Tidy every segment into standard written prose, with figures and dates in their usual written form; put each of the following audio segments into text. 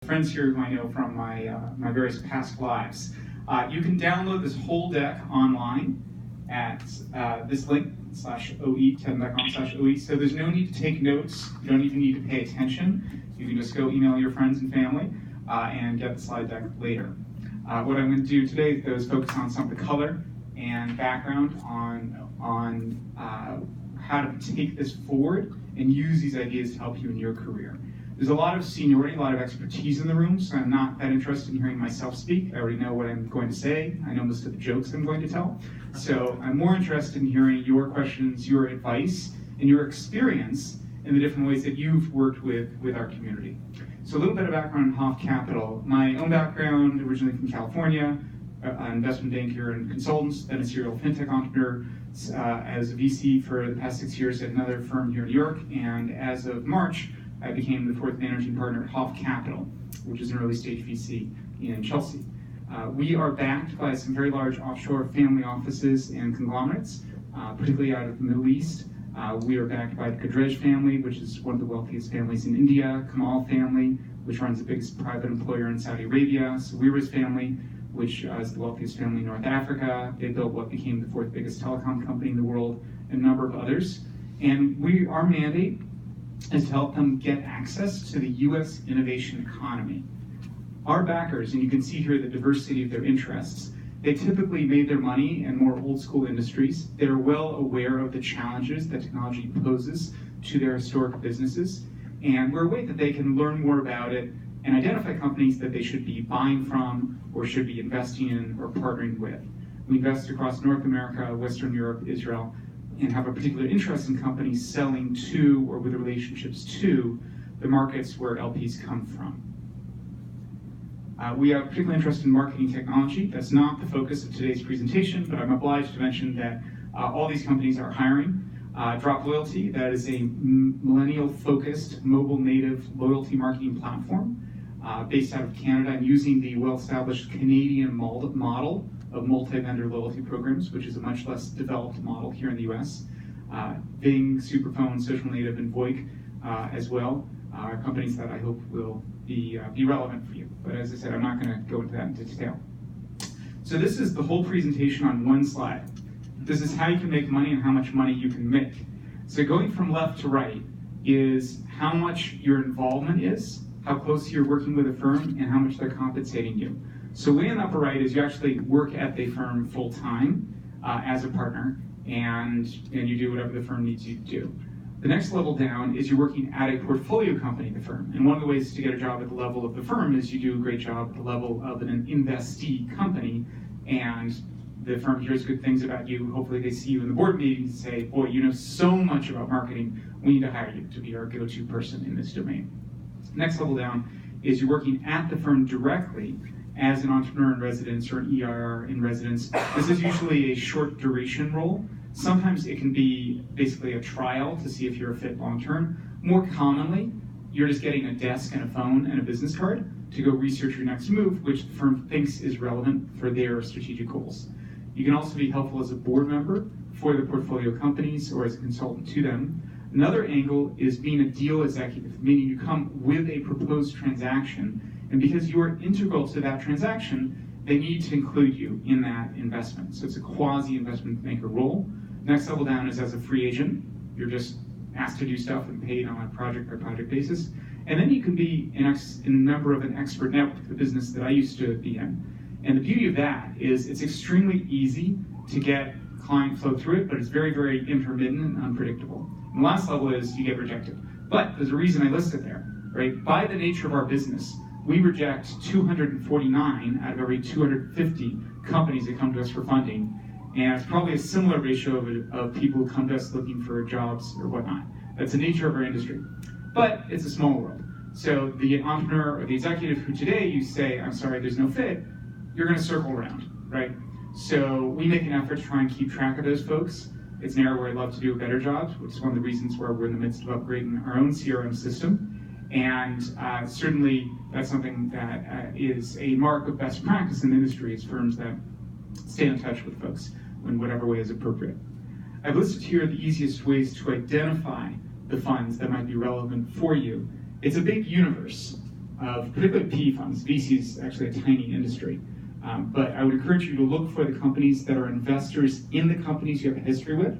Friends here who I know from my various past lives. You can download this whole deck online at this link, /OE10.com/OE. So there's no need to take notes. You don't even need to pay attention. You can just go email your friends and family and get the slide deck later. What I'm going to do today is focus on some of the color and background on how to take this forward and use these ideas to help you in your career. There's a lot of seniority, a lot of expertise in the room, so I'm not that interested in hearing myself speak. I already know what I'm going to say. I know most of the jokes I'm going to tell. So I'm more interested in hearing your questions, your advice, and your experience in the different ways that you've worked with our community. So a little bit of background on Hoff Capital. My own background, originally from California, an investment banker and consultant, then a serial fintech entrepreneur, as a VC for the past 6 years at another firm here in New York, and as of March, I became the fourth managing partner at Hoff Capital, which is an early stage VC in Chelsea. We are backed by some very large offshore family offices and conglomerates, particularly out of the Middle East. We are backed by the Godrej family, which is one of the wealthiest families in India, Kamal family, which runs the biggest private employer in Saudi Arabia, Sawiris family, which is the wealthiest family in North Africa. They built what became the fourth biggest telecom company in the world, and a number of others. And our mandate is to help them get access to the U.S. innovation economy. Our backers, and you can see here the diversity of their interests, they typically made their money in more old school industries. They're well aware of the challenges that technology poses to their historic businesses, and we're a way that they can learn more about it and identify companies that they should be buying from or should be investing in or partnering with. We invest across North America, Western Europe, Israel, and have a particular interest in companies selling to or with relationships to the markets where LPs come from. We have a particular interest in marketing technology. That's not the focus of today's presentation, but I'm obliged to mention that all these companies are hiring. Drop Loyalty, that is a millennial-focused, mobile-native loyalty marketing platform based out of Canada and using the well-established Canadian model of multi-vendor loyalty programs, which is a much less developed model here in the US. Bing, Superphone, Social Native, and Voik as well are companies that I hope will be relevant for you. But as I said, I'm not going to go into that into detail. So this is the whole presentation on one slide. This is how you can make money and how much money you can make. So going from left to right is how much your involvement is, how close you're working with a firm, and how much they're compensating you. So way in the upper right is you actually work at the firm full time as a partner, and you do whatever the firm needs you to do. The next level down is you're working at a portfolio company at the firm. And one of the ways to get a job at the level of the firm is you do a great job at the level of an investee company, and the firm hears good things about you. Hopefully they see you in the board meetings and say, boy, you know so much about marketing, we need to hire you to be our go-to person in this domain. Next level down is you're working at the firm directly as an entrepreneur in residence or an ER in residence. This is usually a short duration role. Sometimes it can be basically a trial to see if you're a fit long-term. More commonly, you're just getting a desk and a phone and a business card to go research your next move, which the firm thinks is relevant for their strategic goals. You can also be helpful as a board member for the portfolio companies or as a consultant to them. Another angle is being a deal executive, meaning you come with a proposed transaction, and because you are integral to that transaction, they need to include you in that investment. So it's a quasi-investment banker role. Next level down is as a free agent. You're just asked to do stuff and paid on a project-by-project basis. And then you can be a member of an expert network, the business that I used to be in. And the beauty of that is it's extremely easy to get client flow through it, but it's very, very intermittent and unpredictable. And the last level is you get rejected. But there's a reason I listed there, right? By the nature of our business, we reject 249 out of every 250 companies that come to us for funding. And it's probably a similar ratio of people who come to us looking for jobs or whatnot. That's the nature of our industry. But it's a small world. So the entrepreneur or the executive who today you say, I'm sorry, there's no fit, you're going to circle around, right? So we make an effort to try and keep track of those folks. It's an area where I'd love to do a better job, which is one of the reasons why we're in the midst of upgrading our own CRM system. And certainly that's something that is a mark of best practice in the industry, is firms that stay in touch with folks in whatever way is appropriate. I've listed here the easiest ways to identify the funds that might be relevant for you. It's a big universe. of particularly PE funds. VC is actually a tiny industry. But I would encourage you to look for the companies that are investors in the companies you have a history with,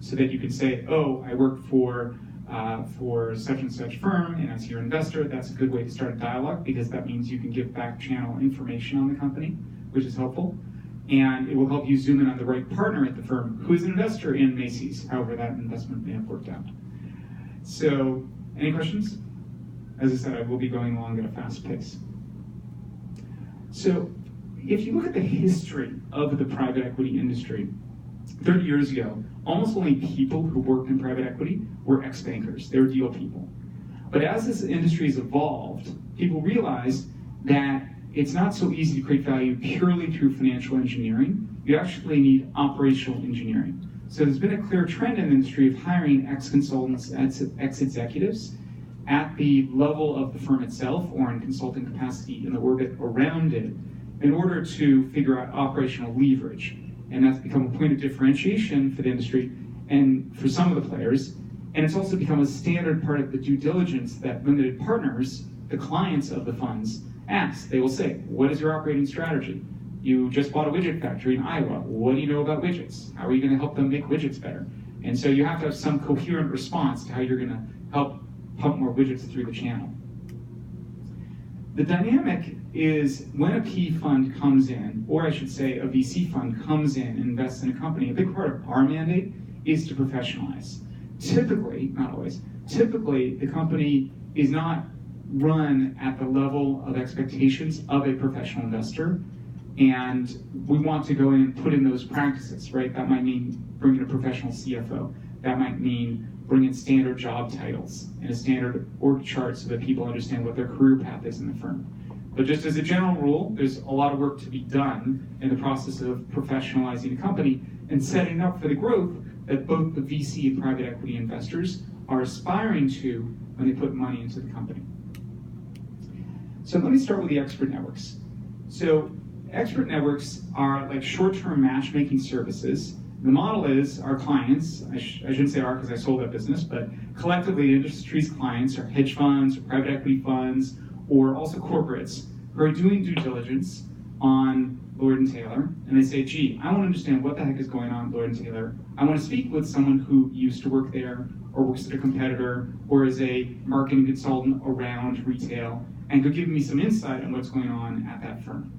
so that you can say, oh, I work for such and such firm, and as your investor, that's a good way to start a dialogue, because that means you can give back channel information on the company, which is helpful. And it will help you zoom in on the right partner at the firm who is an investor in Macy's, however that investment may have worked out. So, any questions? As I said, I will be going along at a fast pace. So, if you look at the history of the private equity industry, 30 years ago, almost only people who worked in private equity were ex-bankers. They were deal people. But as this industry has evolved, people realized that it's not so easy to create value purely through financial engineering. You actually need operational engineering. So there's been a clear trend in the industry of hiring ex-consultants, ex-executives at the level of the firm itself or in consulting capacity in the orbit around it in order to figure out operational leverage. And that's become a point of differentiation for the industry and for some of the players. And it's also become a standard part of the due diligence that limited partners, the clients of the funds, ask. They will say, what is your operating strategy? You just bought a widget factory in Iowa. What do you know about widgets? How are you going to help them make widgets better? And so you have to have some coherent response to how you're going to help pump more widgets through the channel. The dynamic is when a PE fund comes in, or I should say a VC fund comes in and invests in a company, a big part of our mandate is to professionalize. Typically, not always, typically the company is not run at the level of expectations of a professional investor, and we want to go in and put in those practices, right? That might mean bringing a professional CFO. That might mean bringing standard job titles and a standard org chart so that people understand what their career path is in the firm. But just as a general rule, there's a lot of work to be done in the process of professionalizing a company and setting up for the growth that both the VC and private equity investors are aspiring to when they put money into the company. So let me start with the expert networks. So expert networks are like short-term matchmaking services. The model is our clients, I shouldn't say our because I sold that business, but collectively the industry's clients are hedge funds or private equity funds or also corporates who are doing due diligence on Lord & Taylor, and they say, gee, I want to understand what the heck is going on at Lord & Taylor. I want to speak with someone who used to work there or works at a competitor or is a marketing consultant around retail and could give me some insight on what's going on at that firm.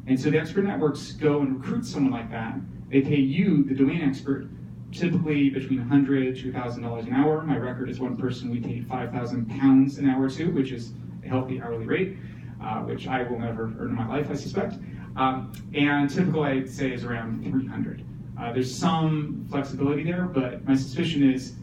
And so the expert networks go and recruit someone like that. They pay you, the domain expert, typically between $100 to $1,000 an hour. My record is one person we paid 5,000 pounds an hour to, which is a healthy hourly rate, which I will never earn in my life, I suspect. And typical, I'd say, is around 300. There's some flexibility there, but my suspicion is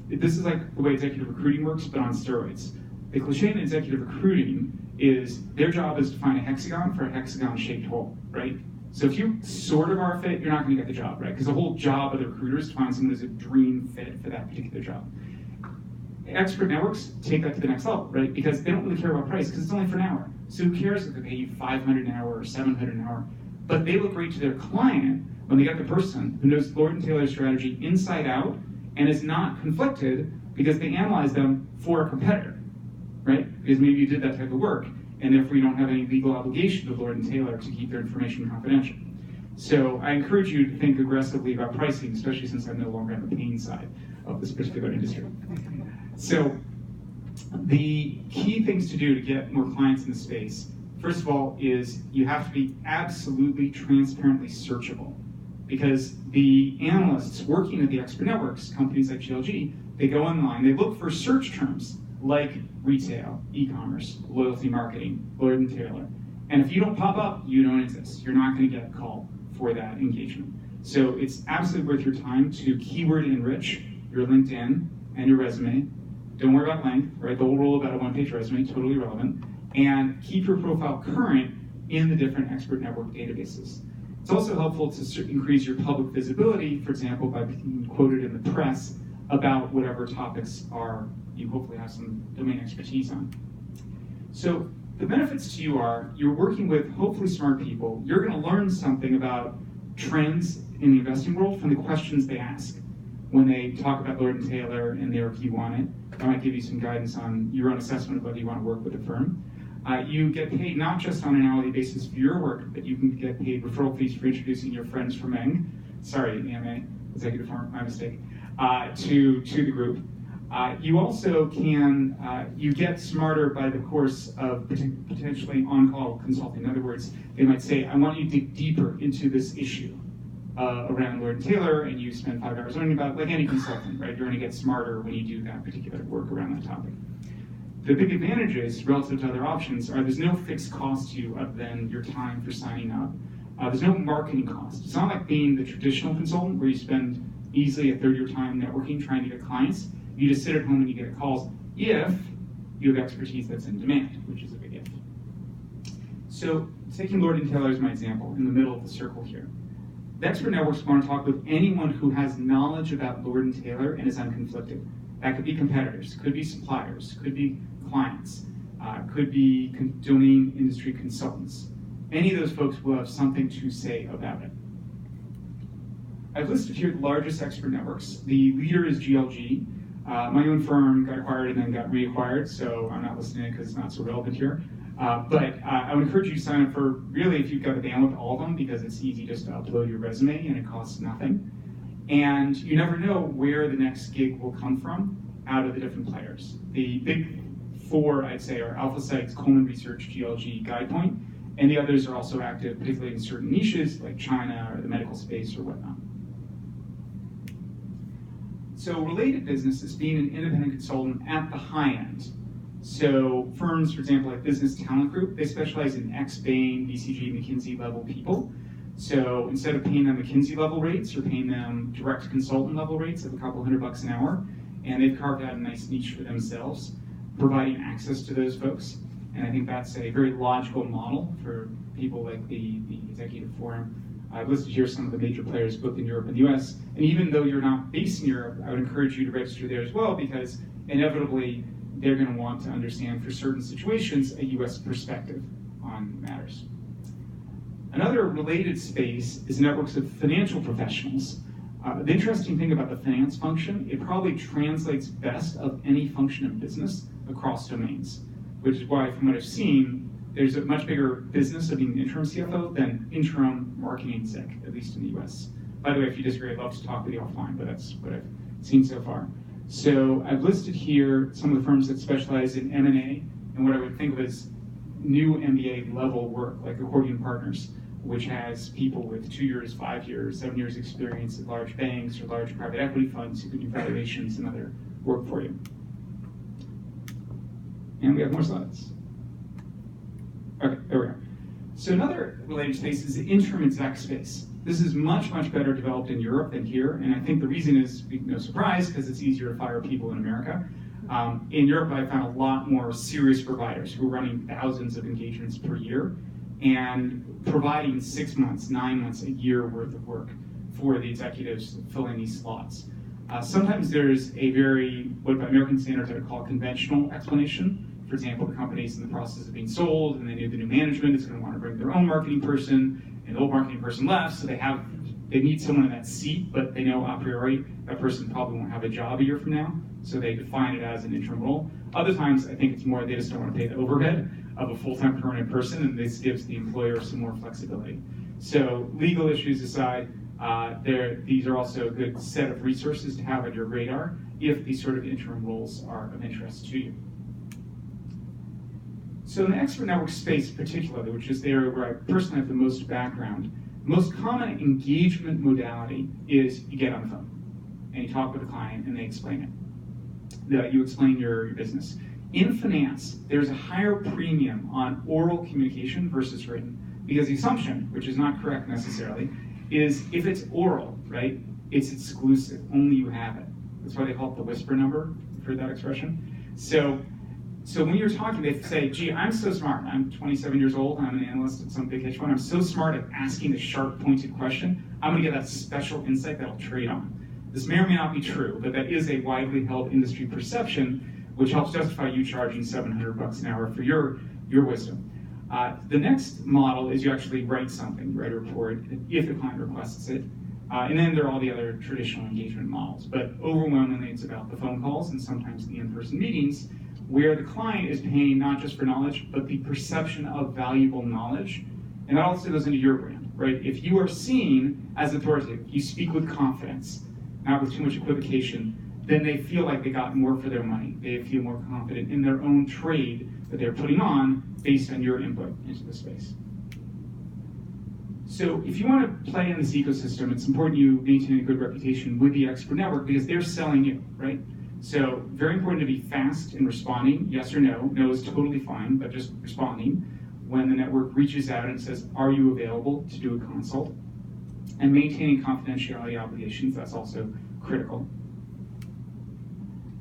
this is like the way executive recruiting works, but on steroids. The cliche in executive recruiting is their job is to find a hexagon for a hexagon-shaped hole, right? So if you sort of are a fit, you're not going to get the job, right? Because the whole job of the recruiter is to find someone who's a dream fit for that particular job. Expert networks take that to the next level, right? Because they don't really care about price because it's only for an hour. So who cares if they pay you $500 an hour or $700 an hour? But they look great to their client when they get the person who knows Lord & Taylor's strategy inside out and is not conflicted because they analyze them for a competitor, right? Because maybe you did that type of work and therefore you don't have any legal obligation to Lord & Taylor to keep their information confidential. So I encourage you to think aggressively about pricing, especially since I'm no longer on the pain side of this particular industry. So the key things to do to get more clients in the space, first of all, is you have to be absolutely transparently searchable. Because the analysts working at the expert networks, companies like GLG, they go online, they look for search terms like retail, e-commerce, loyalty marketing, Lord & Taylor. And if you don't pop up, you don't exist. You're not going to get a call for that engagement. So it's absolutely worth your time to keyword enrich your LinkedIn and your resume. Don't worry about length, right? The whole rule about a one-page resume, totally relevant. And keep your profile current in the different expert network databases. It's also helpful to increase your public visibility, for example, by being quoted in the press about whatever topics you hopefully have some domain expertise on. So the benefits to you are you're working with hopefully smart people. You're going to learn something about trends in the investing world from the questions they ask. When they talk about Lord & Taylor and their view on it, I might give you some guidance on your own assessment of whether you want to work with a firm. You get paid not just on an hourly basis for your work, but you can get paid referral fees for introducing your friends from sorry, EMA, executive firm, my mistake, to the group. You also can, you get smarter by the course of potentially on-call consulting. In other words, they might say, I want you to dig deeper into this issue around Lord & Taylor, and you spend 5 hours learning about it, like any consultant, right? You're going to get smarter when you do that particular work around that topic. The big advantages relative to other options are there's no fixed cost to you other than your time for signing up. There's no marketing cost. It's not like being the traditional consultant where you spend easily a third of your time networking, trying to get clients. You just sit at home and you get calls if you have expertise that's in demand, which is a big if. So taking Lord & Taylor as my example, in the middle of the circle here. The expert networks want to talk with anyone who has knowledge about Lord & Taylor and is unconflicted. That could be competitors, could be suppliers, could be clients, could be domain industry consultants. Any of those folks will have something to say about it. I've listed here the largest expert networks. The leader is GLG. My own firm got acquired and then got reacquired, so I'm not listing it because it's not so relevant here. But I would encourage you to sign up for, really, if you've got the bandwidth, all of them, because it's easy just to upload your resume and it costs nothing. And you never know where the next gig will come from out of the different players. The big four, I'd say, are AlphaSites, Coleman Research, GLG, GuidePoint, and the others are also active, particularly in certain niches like China or the medical space or whatnot. So related businesses, being an independent consultant at the high end. So firms, for example, like Business Talent Group, they specialize in ex-Bain, BCG, McKinsey level people. So instead of paying them McKinsey level rates, you're paying them direct consultant level rates of a couple $100 an hour. And they've carved out a nice niche for themselves, providing access to those folks. And I think that's a very logical model for people like the Executive Forum. I've listed here some of the major players both in Europe and the US. And even though you're not based in Europe, I would encourage you to register there as well, because inevitably they're going to want to understand, for certain situations, a US perspective on matters. Another related space is networks of financial professionals. The interesting thing about the finance function, it probably translates best of any function of business across domains, which is why, from what I've seen, there's a much bigger business of being an interim CFO than interim marketing exec, at least in the US. By the way, if you disagree, I'd love to talk with you offline, but that's what I've seen so far. So I've listed here some of the firms that specialize in M&A and what I would think of as new MBA level work, like Accordion Partners, which has people with 2 years, 5 years, 7 years experience at large banks or large private equity funds who can do valuations and other work for you. And we have more slides. Okay, there we are. So another related space is the interim exec space. This is much, much better developed in Europe than here, and I think the reason is, no surprise, because it's easier to fire people in America. In Europe, I found a lot more serious providers who are running thousands of engagements per year and providing 6 months, 9 months, a year worth of work for the executives filling these slots. Sometimes there's a very, what by American standards I would call conventional explanation. For example, the company's in the process of being sold, and they knew the new management is going to want to bring their own marketing person, and the old marketing person left, so they need someone in that seat, but they know a priori that person probably won't have a job a year from now, so they define it as an interim role. Other times, I think it's more they just don't want to pay the overhead of a full-time permanent person, and this gives the employer some more flexibility. So legal issues aside, these are also a good set of resources to have on your radar if these sort of interim roles are of interest to you. So in the expert network space particularly, which is the area where I personally have the most background, the most common engagement modality is you get on the phone and you talk with a client and they explain it. You explain your business. In finance, there's a higher premium on oral communication versus written, because the assumption, which is not correct necessarily, is if it's oral, right, it's exclusive, only you have it. That's why they call it the whisper number. You've heard that expression? So when you're talking, they say, gee, I'm so smart. I'm 27 years old. I'm an analyst at some big hedge fund. I'm so smart at asking the sharp, pointed question. I'm going to get that special insight that I'll trade on. This may or may not be true, but that is a widely held industry perception, which helps justify you charging $700 an hour for your wisdom. The next model is you actually write something, write a report, if the client requests it. And then there are all the other traditional engagement models. But overwhelmingly, it's about the phone calls and sometimes the in-person meetings, where the client is paying not just for knowledge, but the perception of valuable knowledge. And that also goes into your brand, right? If you are seen as authoritative, you speak with confidence, not with too much equivocation, then they feel like they got more for their money. They feel more confident in their own trade that they're putting on based on your input into the space. So if you want to play in this ecosystem, it's important you maintain a good reputation with the expert network because they're selling you, right? So very important to be fast in responding, yes or no. No is totally fine, but just responding when the network reaches out and says, are you available to do a consult? And maintaining confidentiality obligations, that's also critical.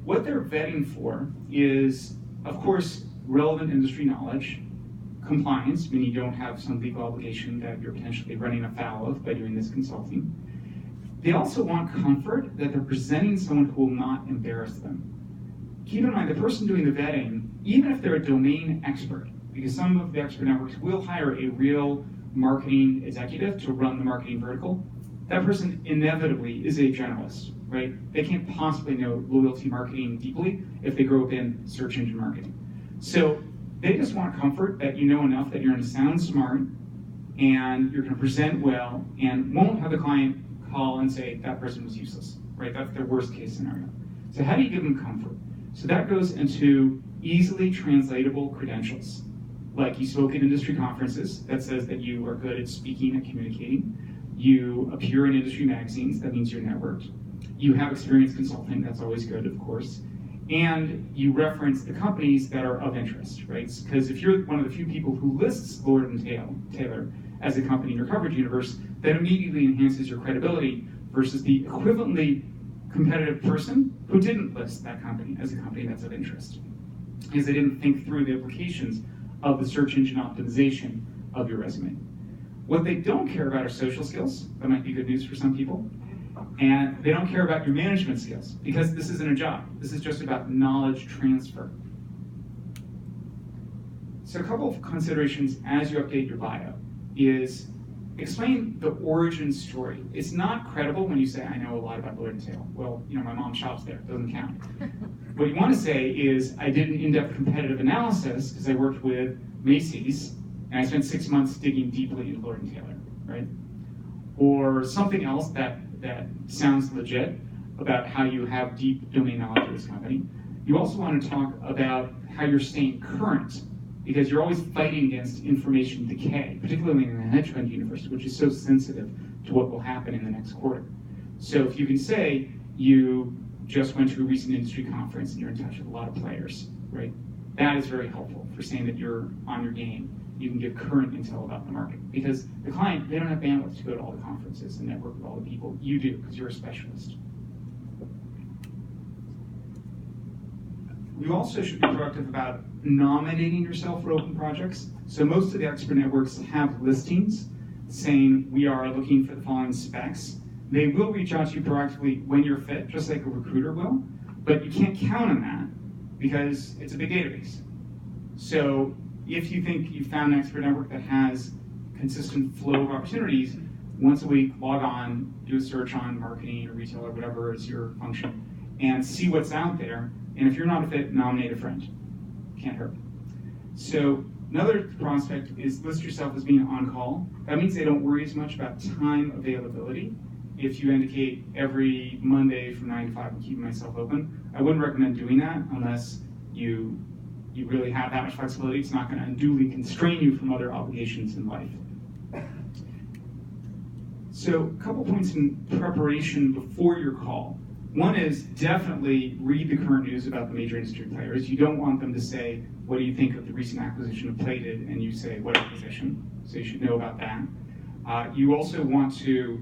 What they're vetting for is, of course, relevant industry knowledge, compliance, meaning you don't have some legal obligation that you're potentially running afoul of by doing this consulting. They also want comfort that they're presenting someone who will not embarrass them. Keep in mind, the person doing the vetting, even if they're a domain expert, because some of the expert networks will hire a real marketing executive to run the marketing vertical, that person inevitably is a generalist, right? They can't possibly know loyalty marketing deeply if they grew up in search engine marketing. So they just want comfort that you know enough that you're going to sound smart and you're going to present well and won't have the client call and say that person was useless, right? That's their worst case scenario. So how do you give them comfort? So that goes into easily translatable credentials. Like you spoke at industry conferences, that says that you are good at speaking and communicating. You appear in industry magazines, that means you're networked. You have experience consulting, that's always good, of course. And you reference the companies that are of interest, right? Because if you're one of the few people who lists Lord & Taylor as a company in your coverage universe, that immediately enhances your credibility versus the equivalently competitive person who didn't list that company as a company that's of interest, because they didn't think through the implications of the search engine optimization of your resume. What they don't care about are social skills. That might be good news for some people. And they don't care about your management skills, because this isn't a job. This is just about knowledge transfer. So a couple of considerations as you update your bio is explain the origin story. It's not credible when you say, I know a lot about Lord & Taylor. Well, you know, my mom shops there, it doesn't count. What you want to say is, I did an in-depth competitive analysis because I worked with Macy's, and I spent 6 months digging deeply into Lord & Taylor, right? Or something else that sounds legit about how you have deep domain knowledge of this company. You also want to talk about how you're staying current, because you're always fighting against information decay, particularly in the hedge fund universe, which is so sensitive to what will happen in the next quarter. So if you can say you just went to a recent industry conference and you're in touch with a lot of players, right? That is very helpful for saying that you're on your game. You can give current intel about the market, because the client, they don't have bandwidth to go to all the conferences and network with all the people. You do, because you're a specialist. You also should be proactive about nominating yourself for open projects. So most of the expert networks have listings saying we are looking for the following specs. They will reach out to you proactively when you're fit, just like a recruiter will, but you can't count on that because it's a big database. So if you think you've found an expert network that has consistent flow of opportunities, once a week, log on, do a search on marketing or retail or whatever is your function, and see what's out there. And if you're not a fit, nominate a friend. Can't hurt. So another prospect is list yourself as being on call. That means they don't worry as much about time availability. If you indicate every Monday from 9 to 5 I'm keeping myself open, I wouldn't recommend doing that unless you really have that much flexibility. It's not going to unduly constrain you from other obligations in life. So a couple points in preparation before your call. One is definitely read the current news about the major industry players. You don't want them to say, what do you think of the recent acquisition of Plated? And you say, what acquisition? So you should know about that. You also want to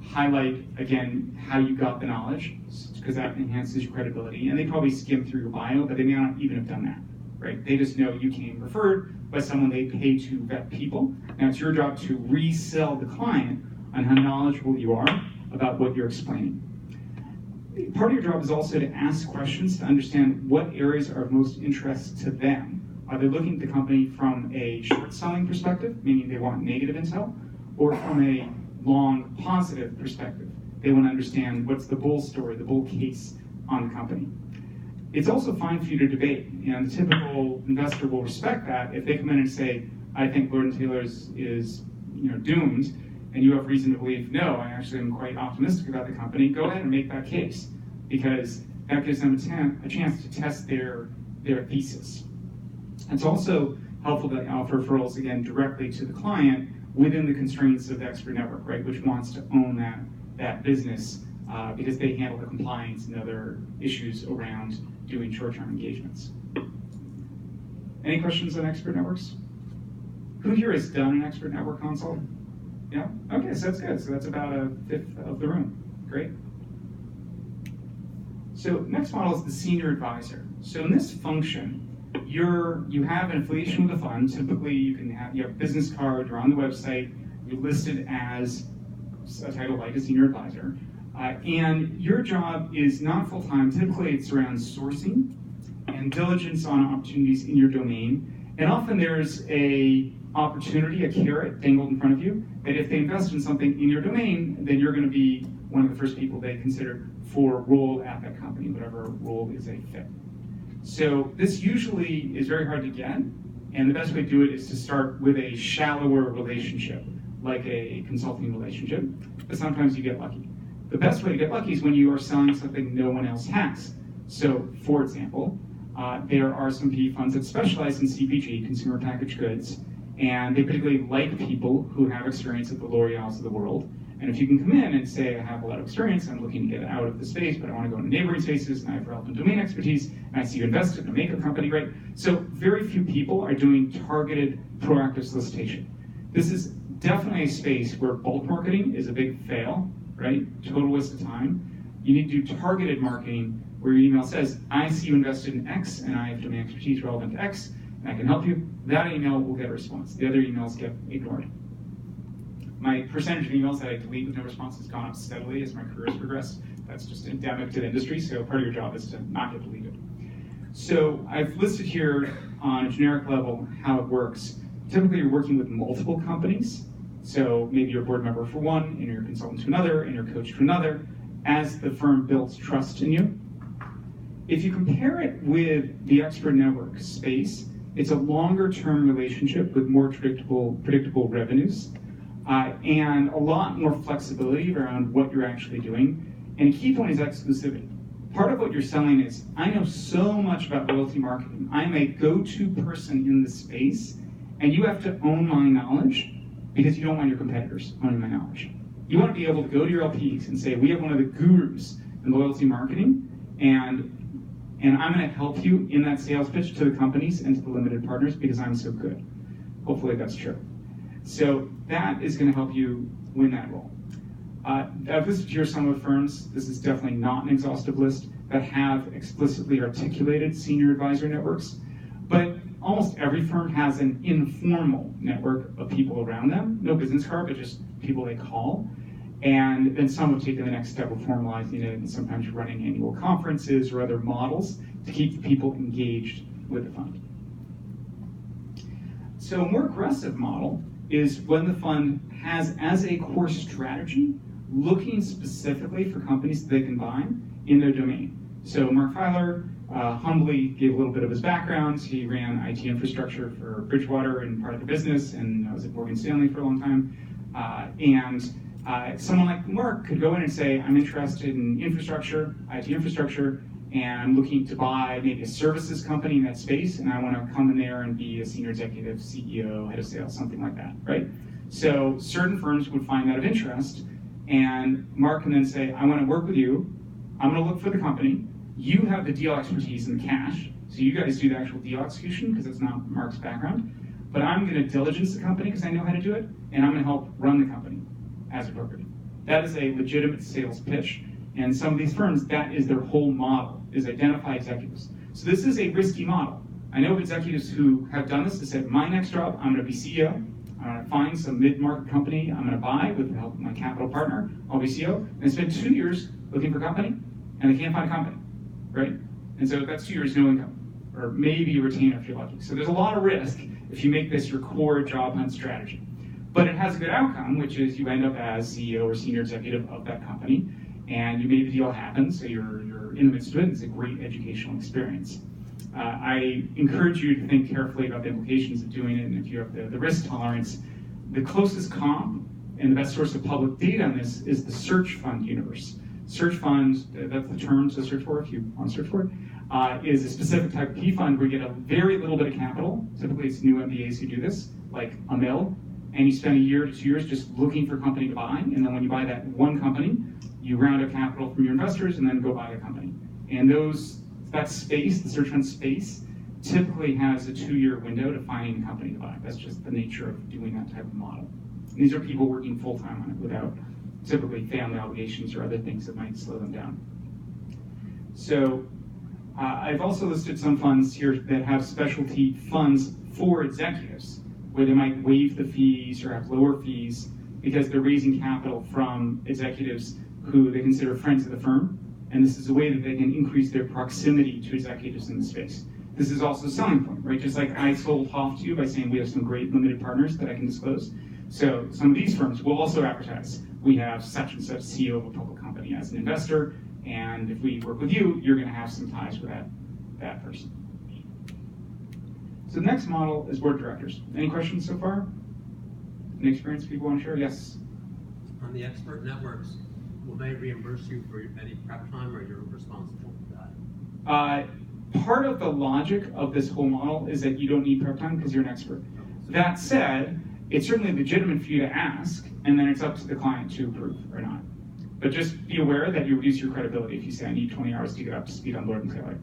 highlight, again, how you got the knowledge, because that enhances your credibility. And they probably skim through your bio, but they may not even have done that, right? They just know you came referred by someone they pay to vet people. Now it's your job to resell the client on how knowledgeable you are about what you're explaining. Part of your job is also to ask questions to understand what areas are of most interest to them. Are they looking at the company from a short selling perspective, meaning they want negative intel, or from a long positive perspective? They want to understand what's the bull story, the bull case on the company. it's also fine for you to debate, and the typical investor will respect that. If they come in and say, I think Lord & Taylor is doomed, and you have reason to believe, no, I actually am quite optimistic about the company, go ahead and make that case, because that gives them a chance to test their thesis. It's also helpful to offer referrals, again, directly to the client within the constraints of the expert network, right, which wants to own that business because they handle the compliance and other issues around doing short-term engagements. Any questions on expert networks? Who here has done an expert network consult? Yeah? Okay, so that's good. So that's about a fifth of the room. Great. So next model is the senior advisor. So in this function, you have an affiliation with the fund. Typically, you have a business card, you're on the website, you're listed as a title like a senior advisor. And your job is not full-time. Typically, it's around sourcing and diligence on opportunities in your domain. And often there's a opportunity, a carrot dangled in front of you, that if they invest in something in your domain, then you're going to be one of the first people they consider for a role at that company, whatever role is a fit. So this usually is very hard to get, and the best way to do it is to start with a shallower relationship, like a consulting relationship, but sometimes you get lucky. The best way to get lucky is when you are selling something no one else has. So, for example, there are some PE funds that specialize in CPG, consumer packaged goods, and they particularly like people who have experience at the L'Oreals of the world. And if you can come in and say, I have a lot of experience, I'm looking to get out of the space, but I want to go into neighboring spaces, and I have relevant domain expertise, and I see you invested in a makeup company, right? So very few people are doing targeted, proactive solicitation. This is definitely a space where bulk marketing is a big fail, right? Total waste of time. You need to do targeted marketing where your email says, I see you invested in X, and I have domain expertise relevant to X, and I can help you. That email will get a response. The other emails get ignored. My percentage of emails that I delete with no response has gone up steadily as my career has progressed. That's just endemic to the industry, so part of your job is to not get deleted. So I've listed here on a generic level how it works. Typically, you're working with multiple companies. So maybe you're a board member for one, and you're a consultant to another, and you're a coach to another, as the firm builds trust in you. If you compare it with the expert network space, it's a longer-term relationship with more predictable revenues. And a lot more flexibility around what you're actually doing. And a key point is exclusivity. Part of what you're selling is, I know so much about loyalty marketing. I'm a go-to person in the space, and you have to own my knowledge because you don't want your competitors owning my knowledge. You want to be able to go to your LPs and say, we have one of the gurus in loyalty marketing, and I'm going to help you in that sales pitch to the companies and to the limited partners because I'm so good. Hopefully that's true. So that is going to help you win that role. I've listed here some of the firms. This is definitely not an exhaustive list that have explicitly articulated senior advisor networks, but almost every firm has an informal network of people around them. No business card, but just people they call. And then some have taken the next step of formalizing it, and sometimes you're running annual conferences or other models to keep people engaged with the fund. So a more aggressive model is when the fund has as a core strategy looking specifically for companies that they can buy in their domain. So Mark Filer humbly gave a little bit of his background. He ran IT infrastructure for Bridgewater and part of the business, and was at Morgan Stanley for a long time. Someone like Mark could go in and say, I'm interested in infrastructure, IT infrastructure, and I'm looking to buy maybe a services company in that space, and I want to come in there and be a senior executive, CEO, head of sales, something like that, right? So certain firms would find that of interest, and Mark can then say, I want to work with you, I'm going to look for the company, you have the deal expertise and the cash, so you guys do the actual deal execution, because it's not Mark's background, but I'm going to diligence the company because I know how to do it, and I'm going to help run the company as appropriate. That is a legitimate sales pitch, and some of these firms, that is their whole model, is identify executives. So this is a risky model. I know of executives who have done this. They said, my next job, I'm going to be CEO. I'm going to find some mid-market company I'm going to buy with the help of my capital partner. I'll be CEO. And they spend 2 years looking for a company, and they can't find a company, right? And so that's 2 years no income, or maybe a retainer if you're lucky. So there's a lot of risk if you make this your core job hunt strategy. But it has a good outcome, which is you end up as CEO or senior executive of that company, and you made the deal happen, so you're you're in the midst of it, it's a great educational experience. I encourage you to think carefully about the implications of doing it, and if you have the risk tolerance, the closest comp and the best source of public data on this is the search fund universe. Search fund, that's the term to search for if you want to search for it, is a specific type of P fund where you get a very little bit of capital. Typically it's new MBAs who do this, like a mil, and you spend 1 year to 2 years just looking for a company to buy, and then when you buy that one company, you round up capital from your investors and then go buy a company. And that space, the search fund space, typically has a 2-year window to finding a company to buy. That's just the nature of doing that type of model. And these are people working full-time on it without typically family obligations or other things that might slow them down. So I've also listed some funds here that have specialty funds for executives, where they might waive the fees or have lower fees because they're raising capital from executives who they consider friends of the firm. And this is a way that they can increase their proximity to executives in the space. This is also a selling point, right? Just like I sold Hoff to you by saying we have some great limited partners that I can disclose. So some of these firms will also advertise, we have such and such CEO of a public company as an investor, and if we work with you, you're gonna have some ties with that person. So the next model is board of directors. Any questions so far? Any experience people want to share? Yes? On the expert networks, will they reimburse you for any prep time, or you're responsible for that? Part of the logic of this whole model is that you don't need prep time because you're an expert. That said, it's certainly legitimate for you to ask, and then it's up to the client to approve or not. But just be aware that you reduce your credibility if you say, I need 20 hours to get up to speed on Lord and Taylor.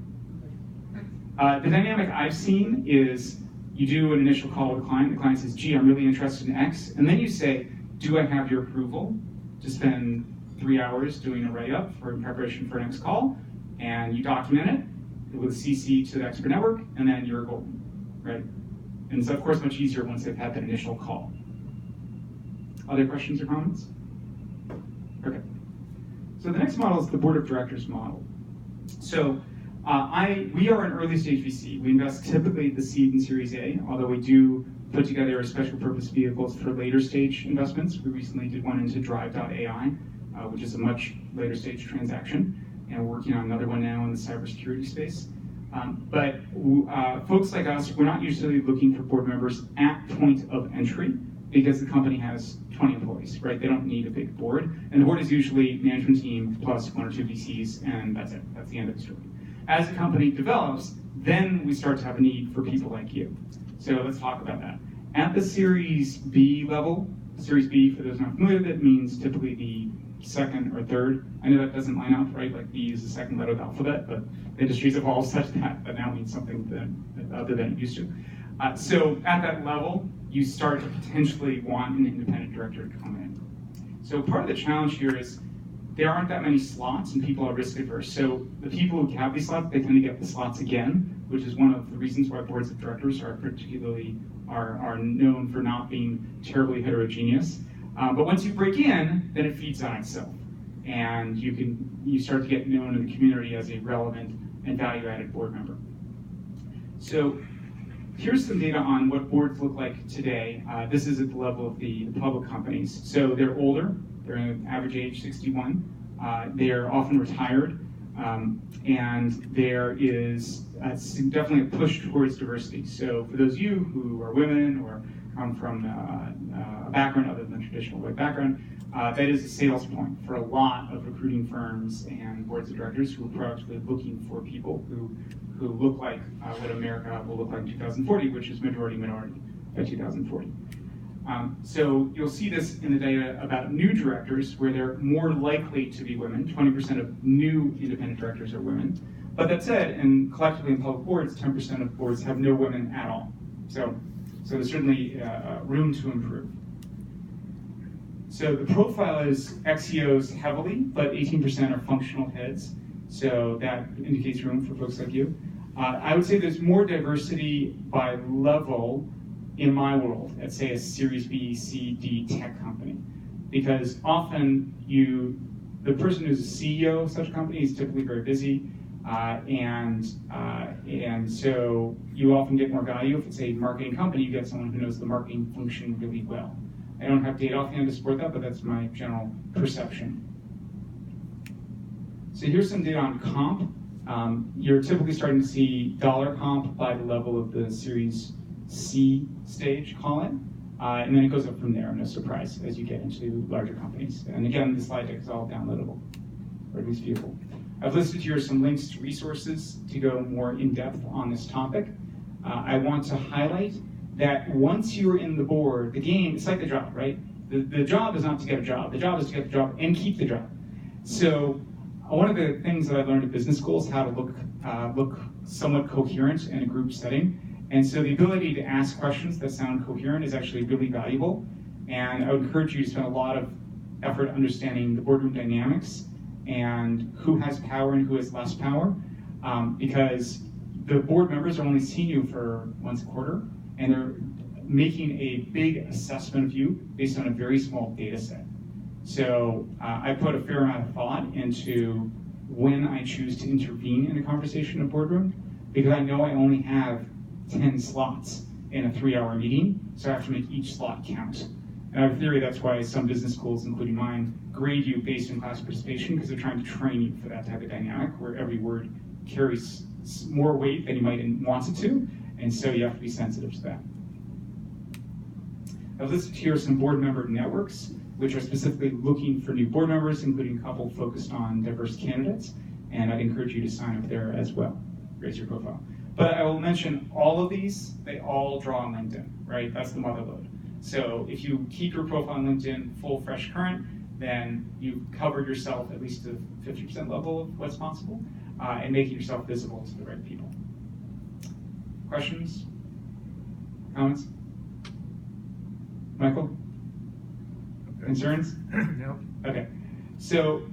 The dynamic I've seen is you do an initial call with the client says, gee, I'm really interested in X, and then you say, do I have your approval to spend 3 hours doing a write-up in preparation for our next call, and you document it with CC to the expert network, and then you're golden, right? And it's of course much easier once they've had that initial call. Other questions or comments? Okay. So the next model is the board of directors model. So we are an early stage VC. We invest typically at the seed and Series A, although we do put together special purpose vehicles for later stage investments. We recently did one into Drive.ai, which is a much later stage transaction, and we're working on another one now in the cybersecurity space. But folks like us, we're not usually looking for board members at point of entry because the company has 20 employees, right? They don't need a big board. And the board is usually management team plus 1 or 2 VCs, and that's it. That's the end of the story. As the company develops, then we start to have a need for people like you. So let's talk about that. At the Series B level, Series B, for those not familiar with it, means typically the second or third. I know that doesn't line up, right? Like B is the second letter of the alphabet, but the industry's evolved such that that now means something other than it used to. So at that level, you start to potentially want an independent director to come in. So part of the challenge here is there aren't that many slots and people are risk averse. So the people who have these slots, they tend to get the slots again, which is one of the reasons why boards of directors are known for not being terribly heterogeneous. But once you break in, then it feeds on itself. And you start to get known in the community as a relevant and value-added board member. So here's some data on what boards look like today. This is at the level of the public companies. So they're older, they're an average age 61. They're often retired, and there is definitely a push towards diversity. So for those of you who are women or come from a background other than the traditional white background, that is a sales point for a lot of recruiting firms and boards of directors who are proactively looking for people who look like what America will look like in 2040, which is majority minority by 2040. So you'll see this in the data about new directors, where they're more likely to be women. 20% of new independent directors are women. But that said, and collectively in public boards, 10% of boards have no women at all. So there's certainly room to improve. So the profile is XEOs heavily, but 18% are functional heads. So that indicates room for folks like you. I would say there's more diversity by level in my world at, say, a Series B, C, D tech company. Because often the person who's a CEO of such a company is typically very busy, and so you often get more value. If it's a marketing company, you get someone who knows the marketing function really well. I don't have data offhand to support that, but that's my general perception. So here's some data on comp. You're typically starting to see dollar comp by the level of the Series C stage, call it. And then it goes up from there, no surprise, as you get into larger companies. And again, the slide deck is all downloadable, or at least viewable. I've listed here some links to resources to go more in depth on this topic. I want to highlight that once you're in the board, the game, it's like the job, right? The job is not to get a job. The job is to get the job and keep the job. So one of the things that I learned at business school is how to look somewhat coherent in a group setting. And so the ability to ask questions that sound coherent is actually really valuable. And I would encourage you to spend a lot of effort understanding the boardroom dynamics and who has power and who has less power, because the board members are only seeing you for once a quarter, and they're making a big assessment of you based on a very small data set. So I put a fair amount of thought into when I choose to intervene in a conversation in a boardroom, because I know I only have 10 slots in a 3-hour meeting, so I have to make each slot count. And I have a theory that's why some business schools, including mine, grade you based on class participation, because they're trying to train you for that type of dynamic where every word carries more weight than you might want it to, and so you have to be sensitive to that. I've listed here some board member networks, which are specifically looking for new board members, including a couple focused on diverse candidates, and I'd encourage you to sign up there as well. Raise your profile. But I will mention all of these, they all draw on LinkedIn, right? That's the mother lode. So if you keep your profile on LinkedIn full, fresh, current, then you've covered yourself at least to 50% level of what's possible, and making yourself visible to the right people. Questions? Comments? Michael? Concerns? No. Okay. So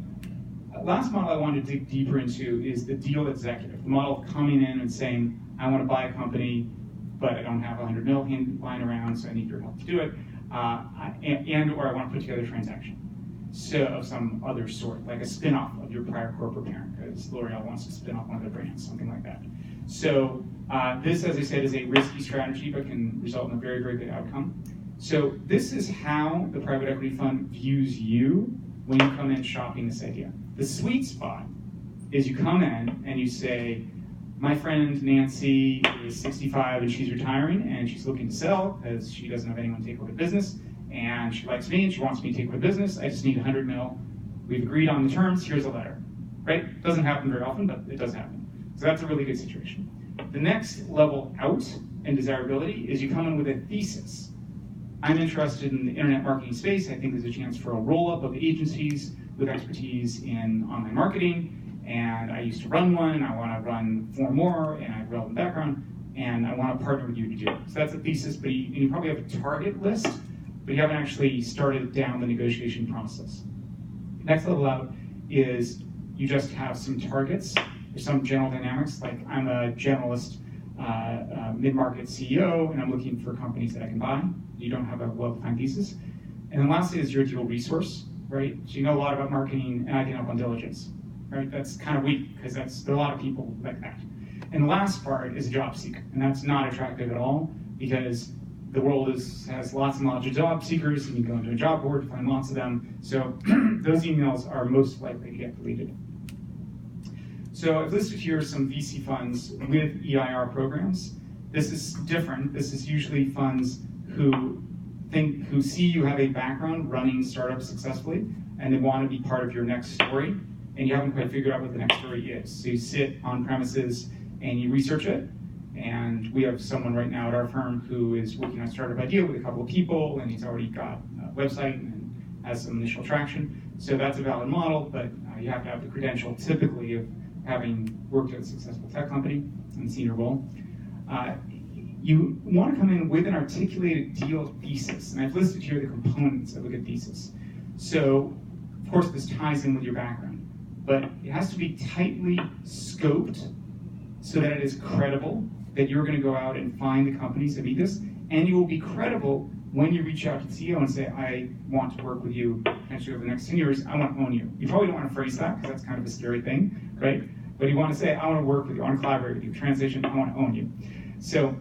last model I want to dig deeper into is the deal executive. The model of coming in and saying, I want to buy a company, but I don't have 100 mil lying around, so I need your help to do it, or I want to put together a transaction. So of some other sort, like a spin-off of your prior corporate parent, because L'Oreal wants to spin off one of their brands, something like that. So this, as I said, is a risky strategy, but can result in a very, very good outcome. So this is how the private equity fund views you when you come in shopping this idea. The sweet spot is you come in and you say, my friend Nancy is 65 and she's retiring and she's looking to sell because she doesn't have anyone to take over the business, and she likes me and she wants me to take over the business. I just need 100 mil. We've agreed on the terms, here's a letter. Right? Doesn't happen very often, but it does happen. So that's a really good situation. The next level out in desirability is you come in with a thesis. I'm interested in the internet marketing space. I think there's a chance for a roll-up of agencies with expertise in online marketing, and I used to run one, and I want to run 4 more, and I have relevant background, and I want to partner with you to do it. So that's a thesis, but you probably have a target list, but you haven't actually started down the negotiation process. Next level out is you just have some targets or some general dynamics, like I'm a generalist mid-market CEO, and I'm looking for companies that I can buy. You don't have a well-defined thesis. And then lastly is your deal resource, right? So you know a lot about marketing, and I can help on diligence, right? That's kind of weak, because there are a lot of people like that. And the last part is a job seeker, and that's not attractive at all, because the world has lots and lots of job seekers, and you go into a job board, find lots of them. So those emails are most likely to get deleted. So I've listed here some VC funds with EIR programs. This is different. This is usually funds who see you have a background running startups successfully, and they want to be part of your next story, and you haven't quite figured out what the next story is. So you sit on premises and you research it, and we have someone right now at our firm who is working on a startup idea with a couple of people, and he's already got a website and has some initial traction. So that's a valid model, but you have to have the credential typically of having worked at a successful tech company in senior role. You want to come in with an articulated deal thesis, and I've listed here the components of a good thesis. So, of course, this ties in with your background, but it has to be tightly scoped so that it is credible that you're going to go out and find the companies that meet this, and you will be credible when you reach out to the CEO and say, I want to work with you potentially over the next 10 years, I want to own you. You probably don't want to phrase that, because that's kind of a scary thing, right? But you want to say, I want to work with you, I want to collaborate with you, transition, I want to own you. So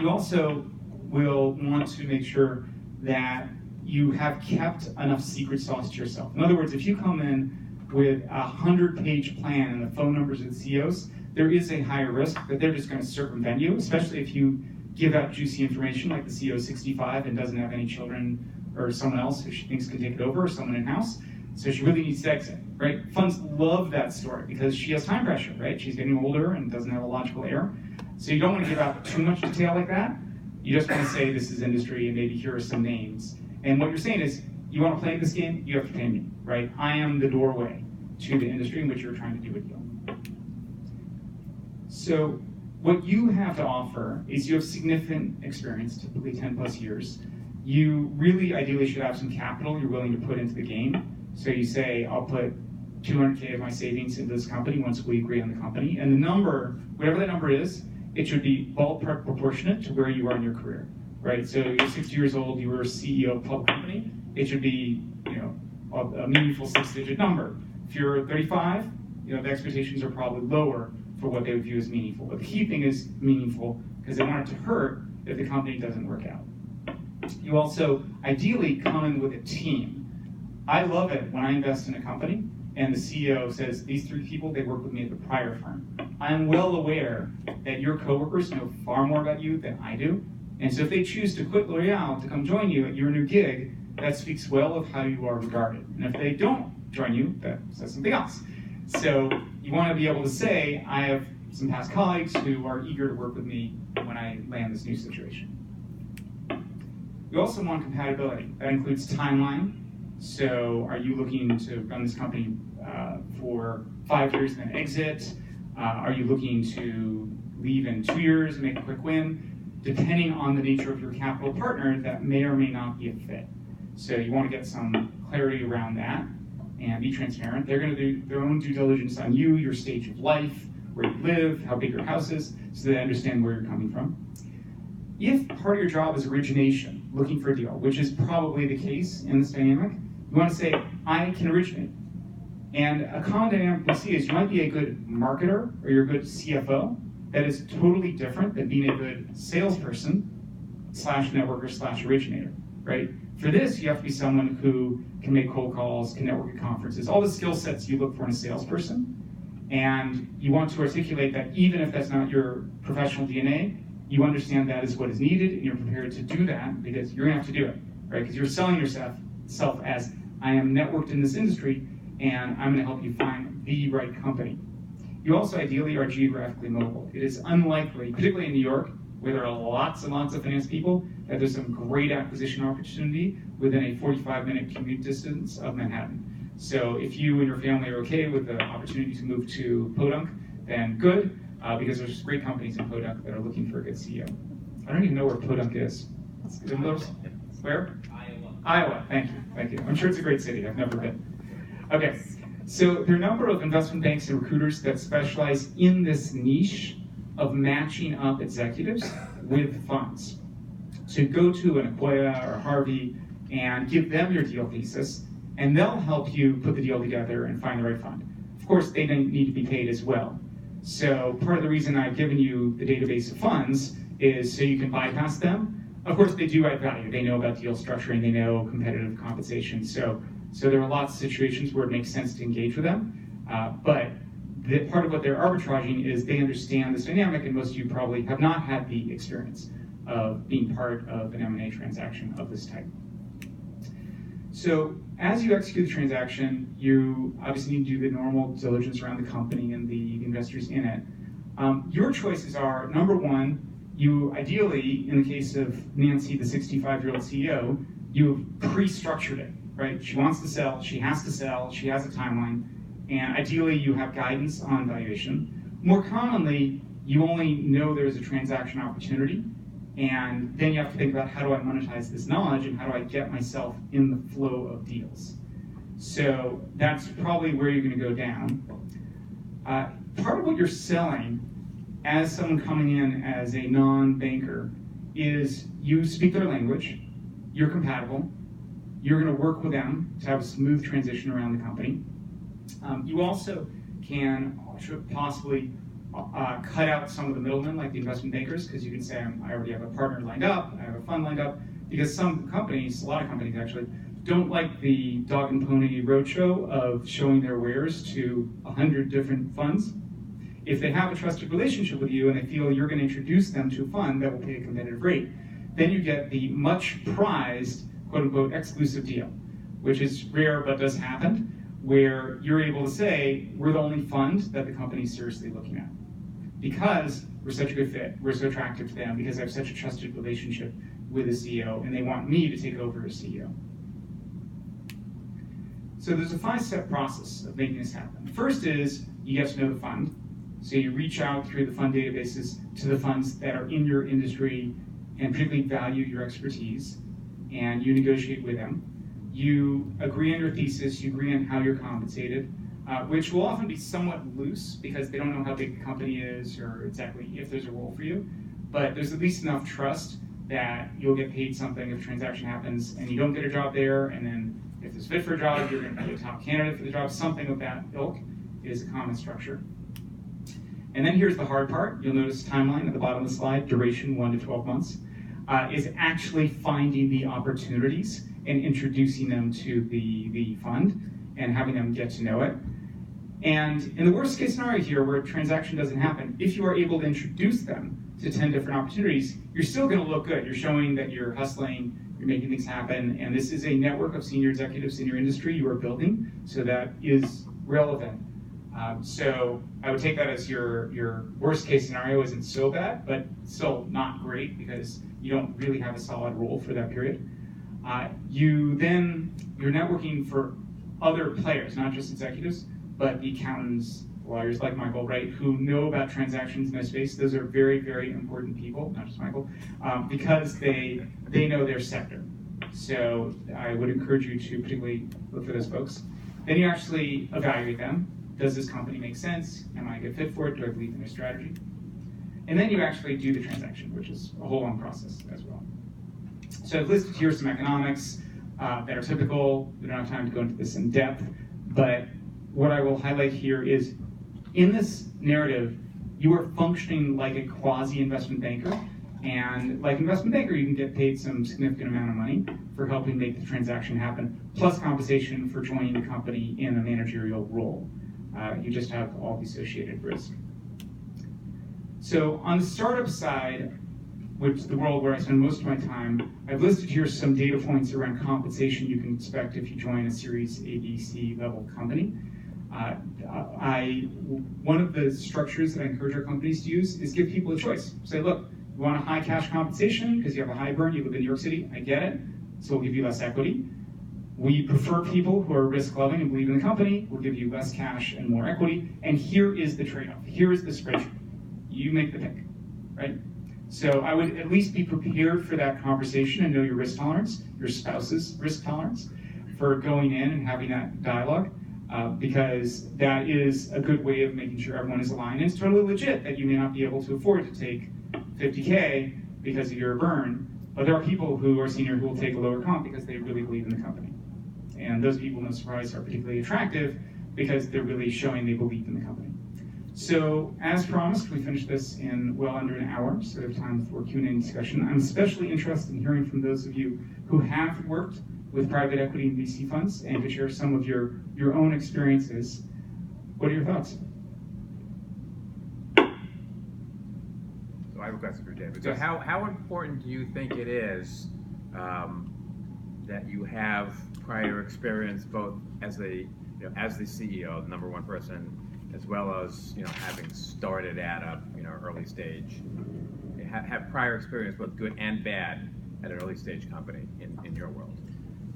you also will want to make sure that you have kept enough secret sauce to yourself. In other words, if you come in with a 100-page plan and the phone numbers of the CEOs, there is a higher risk that they're just going to circumvent you, especially if you give out juicy information like the CEO is 65 and doesn't have any children or someone else who she thinks can take it over or someone in-house. So she really needs to exit, right? Funds love that story because she has time pressure, right? She's getting older and doesn't have a logical heir. So you don't want to give out too much detail like that. You just want to say this is industry and maybe here are some names. And what you're saying is, you want to play this game, you have to pay me, right? I am the doorway to the industry in which you're trying to do a deal. So what you have to offer is you have significant experience, typically 10 plus years. You really ideally should have some capital you're willing to put into the game. So you say, I'll put 200K of my savings into this company once we agree on the company. And the number, whatever that number is, it should be ballpark proportionate to where you are in your career, right? So you're 60 years old, you were a CEO of a public company, it should be, a meaningful 6-digit number. If you're 35, the expectations are probably lower for what they would view as meaningful. But the key thing is meaningful because they want it to hurt if the company doesn't work out. You also ideally come in with a team. I love it when I invest in a company and the CEO says, these 3 people, they worked with me at the prior firm. I am well aware that your coworkers know far more about you than I do. And so if they choose to quit L'Oreal to come join you at your new gig, that speaks well of how you are regarded. And if they don't join you, that says something else. So you want to be able to say, I have some past colleagues who are eager to work with me when I land this new situation. You also want compatibility. That includes timeline. So are you looking to run this company for 5 years and then exit? Are you looking to leave in 2 years and make a quick win? Depending on the nature of your capital partner, that may or may not be a fit. So you want to get some clarity around that and be transparent. They're going to do their own due diligence on you, your stage of life, where you live, how big your house is, so they understand where you're coming from. If part of your job is origination, looking for a deal, which is probably the case in this dynamic, you want to say, I can originate. And a common dynamic we see is you might be a good marketer or you're a good CFO. That is totally different than being a good salesperson / networker / originator, right? For this, you have to be someone who can make cold calls, can network at conferences, all the skill sets you look for in a salesperson. And you want to articulate that even if that's not your professional DNA, you understand that is what is needed and you're prepared to do that because you're gonna have to do it, right? Because you're selling yourself as, I am networked in this industry and I'm gonna help you find the right company. You also ideally are geographically mobile. It is unlikely, particularly in New York, where there are lots and lots of finance people, that there's some great acquisition opportunity within a 45-minute commute distance of Manhattan. So if you and your family are okay with the opportunity to move to Podunk, then good, because there's great companies in Podunk that are looking for a good CEO. I don't even know where Podunk is. Where? Iowa, thank you. I'm sure it's a great city, I've never been. Okay, so there are a number of investment banks and recruiters that specialize in this niche of matching up executives with funds. So go to an Akoya or a Harvey and give them your deal thesis, and they'll help you put the deal together and find the right fund. Of course, they then need to be paid as well. So part of the reason I've given you the database of funds is so you can bypass them. Of course, they do add value. They know about deal structuring, they know competitive compensation. So there are lots of situations where it makes sense to engage with them. But part of what they're arbitraging is they understand this dynamic, and most of you probably have not had the experience of being part of an M&A transaction of this type. So as you execute the transaction, you obviously need to do the normal diligence around the company and the investors in it. Your choices are, number one, you ideally, in the case of Nancy, the 65-year-old CEO, you've pre-structured it, right? She wants to sell, she has a timeline, and ideally you have guidance on valuation. More commonly, you only know there's a transaction opportunity, and then you have to think about how do I monetize this knowledge and how do I get myself in the flow of deals. So that's probably where you're going to go down. Part of what you're selling as someone coming in as a non-banker is you speak their language, you're compatible, you're going to work with them to have a smooth transition around the company. You also can possibly cut out some of the middlemen, like the investment bankers, because you can say, I already have a partner lined up, I have a fund lined up, because some companies, a lot of companies actually, don't like the dog and pony roadshow of showing their wares to 100 different funds. If they have a trusted relationship with you and they feel you're going to introduce them to a fund that will pay a competitive rate, then you get the much prized, quote unquote, exclusive deal, which is rare but does happen, where you're able to say, we're the only fund that the company is seriously looking at. Because we're such a good fit, we're so attractive to them, because I have such a trusted relationship with the CEO, and they want me to take over as CEO. So there's a 5-step process of making this happen. First is, you get to know the fund. So you reach out through the fund databases to the funds that are in your industry and particularly value your expertise, and you negotiate with them. You agree on your thesis, you agree on how you're compensated, which will often be somewhat loose because they don't know how big the company is or exactly if there's a role for you. But there's at least enough trust that you'll get paid something if a transaction happens and you don't get a job there, and then if there's fit for a job, you're going to be a top candidate for the job. Something of that ilk is a common structure. And then here's the hard part. You'll notice timeline at the bottom of the slide, duration 1 to 12 months, is actually finding the opportunities and introducing them to the fund and having them get to know it. And in the worst case scenario here, where a transaction doesn't happen, if you are able to introduce them to 10 different opportunities, you're still going to look good. You're showing that you're hustling, you're making things happen, and this is a network of senior executives in your industry you are building, so that is relevant. So I would take that as your worst case scenario isn't so bad, but still not great because you don't really have a solid role for that period. You're networking for other players, not just executives, but the accountants, lawyers like Michael, right, who know about transactions in this space. Those are very, very important people, not just Michael, because they know their sector. So I would encourage you to particularly look for those folks. Then you actually evaluate them. Does this company make sense? Am I a good fit for it? Do I believe in their strategy? And then you actually do the transaction, which is a whole long process as well. So I've listed here some economics that are typical. We don't have time to go into this in depth, but what I will highlight here is, in this narrative, you are functioning like a quasi-investment banker, and like investment banker, you can get paid some significant amount of money for helping make the transaction happen, plus compensation for joining the company in a managerial role. You just have all the associated risk. So on the startup side, which is the world where I spend most of my time, I've listed here some data points around compensation you can expect if you join a Series A, B, C level company. One of the structures that I encourage our companies to use is give people a choice. Say, look, you want a high cash compensation because you have a high burn, you live in New York City, I get it, so we'll give you less equity. We prefer people who are risk-loving and believe in the company. We'll give you less cash and more equity. And here is the trade-off. Here is the spreadsheet. You make the pick, right? So I would at least be prepared for that conversation and know your risk tolerance, your spouse's risk tolerance, for going in and having that dialogue, because that is a good way of making sure everyone is aligned. And it's totally legit that you may not be able to afford to take $50K because of your burn, but there are people who are senior who will take a lower comp because they really believe in the company. And those people, no surprise, are particularly attractive because they're really showing they believe in the company. So, as promised, we finished this in well under an hour, so we have time for Q&A discussion. I'm especially interested in hearing from those of you who have worked with private equity and VC funds and to share some of your own experiences. What are your thoughts? So I have a question for David. So how important do you think it is that you have prior experience both as the CEO, the number one person, as well as having started at a early stage, have prior experience both good and bad at an early stage company in your world?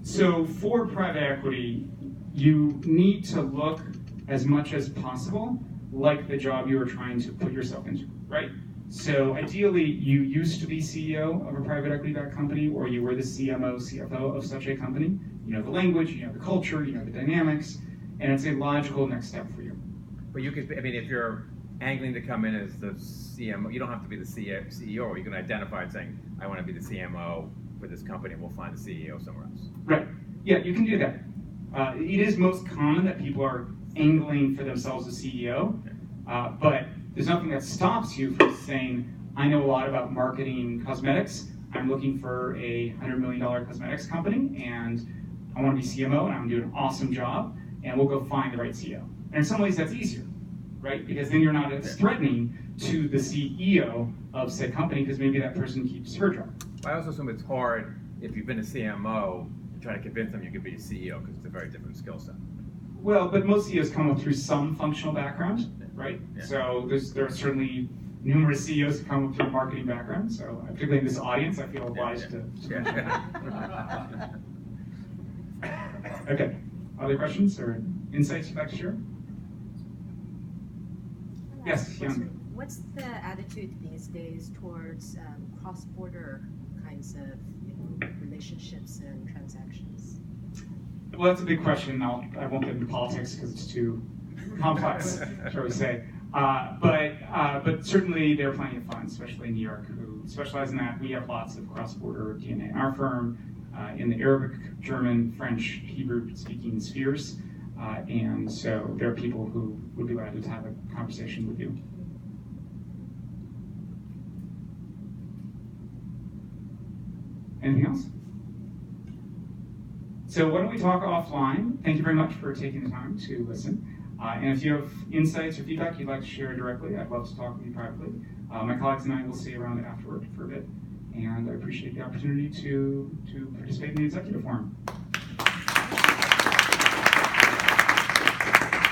So for private equity, you need to look as much as possible like the job you are trying to put yourself into, right? So ideally, you used to be CEO of a private equity-backed company, or you were the CMO, CFO of such a company. You know the language, you know the culture, you know the dynamics, and it's a logical next step for you. But you could, if you're angling to come in as the CMO, you don't have to be the CEO. You can identify and saying, I want to be the CMO for this company, and we'll find the CEO somewhere else. Right. Yeah, you can do that. It is most common that people are angling for themselves as CEO, but there's nothing that stops you from saying, I know a lot about marketing cosmetics. I'm looking for a $100 million cosmetics company, and I want to be CMO and I'm doing an awesome job, and we'll go find the right CEO. And in some ways that's easier, right? Because then you're not as threatening to the CEO of said company, because maybe that person keeps her job. I also assume it's hard if you've been a CMO to try to convince them you could be a CEO because it's a very different skill set. Well, but most CEOs come up through some functional background, right? Yeah. So there are certainly numerous CEOs who come up through a marketing background. So particularly in this audience, I feel obliged to mention that. Okay. Other questions or insights you'd like to share? Yes, Young. What's the attitude these days towards cross-border kinds of relationships and transactions? Well, that's a big question. I won't get into politics because it's too complex, shall we say. But certainly there are plenty of funds, especially in New York, who specialize in that. We have lots of cross-border DNA in our firm, in the Arabic, German, French, Hebrew-speaking spheres. And so there are people who would be glad to have a conversation with you. Anything else? So why don't we talk offline? Thank you very much for taking the time to listen. And if you have insights or feedback you'd like to share directly, I'd love to talk with you privately. My colleagues and I will stay around afterward for a bit. And I appreciate the opportunity to participate in the executive forum.